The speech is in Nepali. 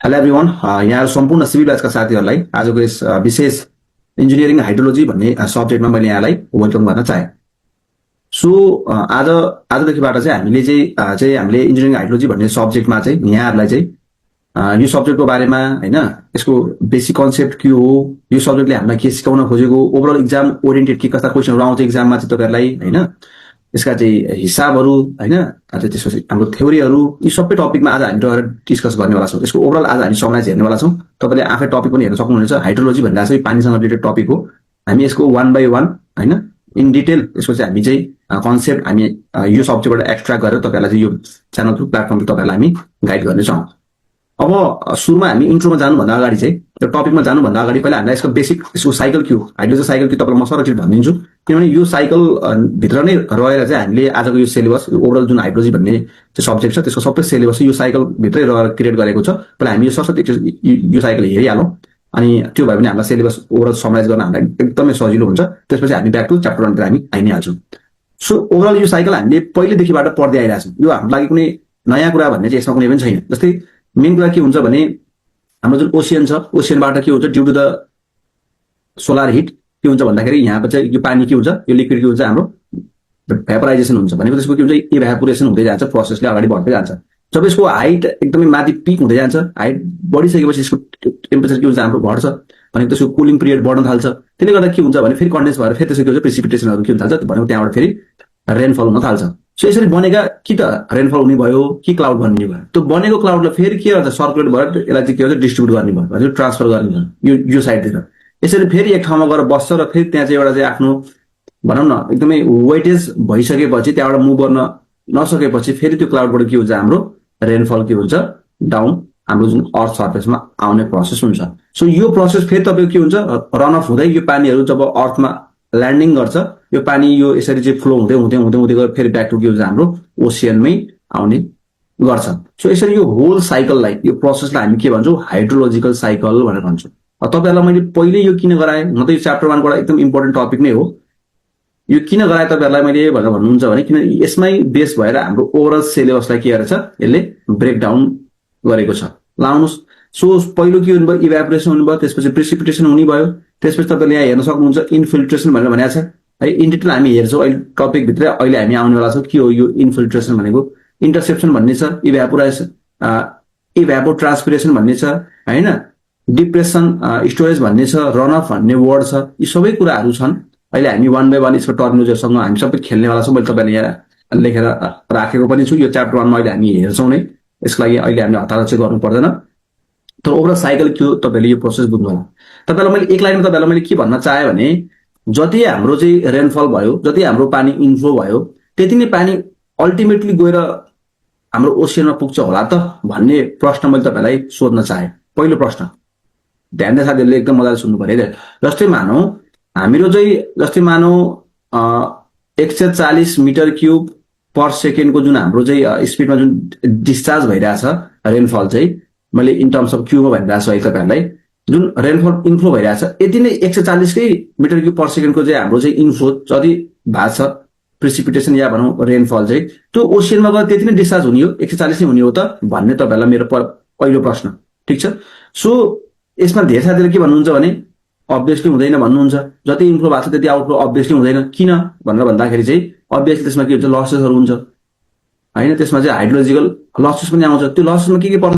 हेलो एभ्रिवान, यहाँ सम्पूर्ण सिभिल ब्याचका साथीहरूलाई आजको यस विशेष इन्जिनियरिङ हाइड्रोलोजी भन्ने सब्जेक्टमा मैले यहाँलाई वेलकम गर्न चाहे। सो आजदेखिबाट चाहिँ हामीले इन्जिनियरिङ हाइड्रोलोजी भन्ने सब्जेक्टमा चाहिँ यहाँहरूलाई चाहिँ यो सब्जेक्टको बारेमा होइन, यसको बेसिक कन्सेप्ट के हो, यो सब्जेक्टले हामीलाई के सिकाउन खोजेको, ओभरअल इक्जाम ओरिएन्टेड के कस्ता क्वेसनहरू आउँछ इक्जाममा चाहिँ तपाईँहरूलाई होइन, यसका चाहिँ हिसाबहरू होइन, अझ त्यसपछि हाम्रो थ्योरीहरू, यी सबै टपिकमा आज हामी रहेर डिस्कस गर्नेवाला छौँ। यसको ओभरअल आज हामी समराइज हेर्नेवाला छौँ। तपाईँले आफै टपिक पनि हेर्न सक्नुहुनेछ। हाइड्रोलोजी भन्दा चाहिँ पानीसँग रिलेटेड टपिक हो। हामी यसको 1 by 1 होइन इन डिटेल यसको चाहिँ हामी चाहिँ कन्सेप्ट हामी यो सब्जेक्टबाट एक्सट्र्याक्ट गरेर तपाईँहरूलाई चाहिँ यो च्यानल थ्रु प्लेटफर्म तपाईँहरूलाई हामी गाइड गर्नेछौँ। अब सुरुमा हामी इन्ट्रोमा जानुभन्दा अगाडि चाहिँ त्यो टपिकमा जानुभन्दा अगाडि पहिला हामीलाई यसको बेसिक यसको साइकल के हो, हाइड्रोजन साइकल के तपाईँलाई म सरल भनिदिन्छु। किनभने यो साइकल भित्र नै रहेर चाहिँ हामीले आजको यो सिलेबस ओभरअल जुन हाइड्रोलोजी भन्ने चाहिँ सब्जेक्ट छ त्यसको सबै सिलेबस यो साइकल भित्रै रहेर क्रिएट गरेको छ। पहिला हामी यो सरस्वती यो साइकल हेरिहालौँ, अनि त्यो भयो भने हामीलाई सिलेबस ओभरअल समराइज गर्न हामीलाई एकदमै सजिलो हुन्छ। त्यसपछि हामी ब्याक टु च्याप्टर 1 हामी आइ नै हाल्छौँ। सो ओभरअल यो साइकल हामीले पहिलेदेखिबाट पढ्दै आइरहेछौँ। यो हाम्रो लागि कुनै नयाँ कुरा भन्ने चाहिँ यसमा कुनै पनि छैन। जस्तै मेन कुरा के हुन्छ भने हाम्रो जुन ओसियन छ, ओसियनबाट के हुन्छ due to the solar heat के हुन्छ भन्दाखेरि यहाँ चाहिँ यो पानी के हुन्छ, यो लिक्विड के हुन्छ, हाम्रो भेपराइजेसन हुन्छ। भनेको त्यसको के हुन्छ, इभ्यापोरेसन हुँदै जान्छ, प्रोसेसले अगाडि बढ्दै जान्छ। जब यसको हाइट एकदमै माथि पिक हुँदै जान्छ, हाइट बढिसकेपछि यसको टेम्परेचर के हुन्छ, हाम्रो घट्छ। भनेको त्यसको कुलिङ पिरियड बढ्न थाल्छ। त्यसले गर्दा के हुन्छ भने फेरि कन्डेन्स भएर फेरि त्यसको के हुन्छ, प्रेसिपिटेसनहरू के हुन थाल्छ, भनेको त्यहाँबाट फेरि रेनफल हुन थाल्छ। सो यसरी बनेका कि त रेनफल हुने भयो कि क्लाउड बन्ने भयो। त्यो बनेको क्लाउडलाई फेरि के गर्छ, सर्कुलेट भएर यसलाई चाहिँ के भन्छ, डिस्ट्रिब्युट गर्ने भयो, भनेको ट्रान्सफर गर्ने भयो यो साइडतिर। यसरी फेरि एक ठाउँमा गएर बस्छ र फेरि त्यहाँ चाहिँ एउटा चाहिँ आफ्नो भनौँ न एकदमै वेटेज भइसकेपछि त्यहाँबाट मुभ गर्न नसकेपछि फेरि त्यो क्लाउडबाट के हुन्छ, हाम्रो रेनफल के हुन्छ, डाउन हाम्रो जुन अर्थ सर्फेसमा आउने प्रोसेस हुन्छ। सो यो प्रोसेस फेरि तपाईँको के हुन्छ, रन अफ हुँदै यो पानीहरू जब अर्थमा ल्यान्डिङ गर्छ, यो पानी यो यसरी चाहिँ फ्लो हुँदै हुँदै हुँदै हुँदै गएर फेरि ब्याक टु के हुन्छ, हाम्रो ओसियनमै आउने गर्छ। सो यसरी यो होल साइकललाई, यो प्रोसेसलाई हामी के भन्छौँ, हाइड्रोलोजिकल साइकल भनेर भन्छौँ। तपाईँहरूलाई मैले पहिले यो किन गराएँ, म त यो च्याप्टर 1बाट एकदम इम्पोर्टेन्ट टपिक नै हो। यो किन गराएँ तपाईँहरूलाई मैले भनेर भन्नुहुन्छ भने किन यसमै बेस भएर हाम्रो ओभरअल सिलेबसलाई के गरेछ, यसले ब्रेकडाउन गरेको छ। लाउनुहोस्। सो पहिलो के हुनुभयो, इभ्यापोरेसन हुनुभयो, त्यसपछि प्रेसिपिटेसन हुने भयो, त्यसपछि तपाईँले यहाँ हेर्न सक्नुहुन्छ इन्फिल्ट्रेसन भनेर भनेको छ है। इन डिटेल हामी हेर्छौँ अहिले टपिकभित्र। अहिले हामी आउनेवाला छौँ के हो यो इन्फिल्ट्रेसन भनेको। इन्टरसेप्सन भन्ने छ, इभ्यापो ट्रान्सपिरेसन भन्ने छ होइन, डिप्रेसन स्टोरेज भन्ने छ, रन अफ भन्ने वर्ड छ। यी सबै कुराहरू छन्। अहिले हामी 1 by 1 यसको टर्मिनोलजीसँग हामी सबै खेल्नेवाला छौँ। मैले तपाईँलाई यहाँ लेखेर राखेको पनि छु। यो च्याप्टर 1मा अहिले हामी हेर्छौँ नै, यसको लागि अहिले हामीले हतार चाहिँ गर्नु पर्दैन। तर ओभरअल साइकल के हो तपाईँले यो प्रोसेस बुझ्नु होला। तपाईँलाई मैले एक लाइनमा तपाईँलाई मैले के भन्न चाहेँ भने जति हाम्रो चाहिँ रेनफल भयो, जति हाम्रो पानी इन्फ्लो भयो, त्यति नै पानी अल्टिमेटली गएर हाम्रो ओसियनमा पुग्छ होला त भन्ने प्रश्न मैले तपाईँलाई सोध्न चाहेँ। पहिलो प्रश्न ध्यान दिएर साथीहरूले एकदम मजाले सुन्नु पर्यो है। जस्तै मानौ हाम्रो चाहिँ 140 मिटर क्युब पर सेकेन्डको जुन हाम्रो चाहिँ स्पिडमा जुन डिस्चार्ज भइरहेछ रेनफल चाहिँ, मैले इन टर्म्स अफ क्युबमा भनिरहेको छु है तपाईँहरूलाई, जुन रेनफल इन्फ्लो भइरहेछ यति नै 140 मिटर क्युब पर सेकेन्डको चाहिँ हाम्रो चाहिँ इन्फ्लो जति भएको छ प्रेसिपिटेसन या भनौँ रेनफल चाहिँ त्यो ओसियनमा गएर त्यति नै डिस्चार्ज हुने हो, 140 नै हुने हो त भन्ने तपाईँहरूलाई मेरो पहिलो प्रश्न। ठिक छ। सो यसमा धेरै साथीहरूले के भन्नुहुन्छ भने अभियसली हुँदैन भन्नुहुन्छ। जति इन्फ्लो भएको छ त्यति आउटफ्लो अभियसली हुँदैन। किन भनेर भन्दाखेरि चाहिँ अभियसली त्यसमा के हुन्छ, लसेसहरू हुन्छ होइन। त्यसमा चाहिँ हाइड्रोलोजिकल लसेस पनि आउँछ। त्यो लसेसमा के पर्छ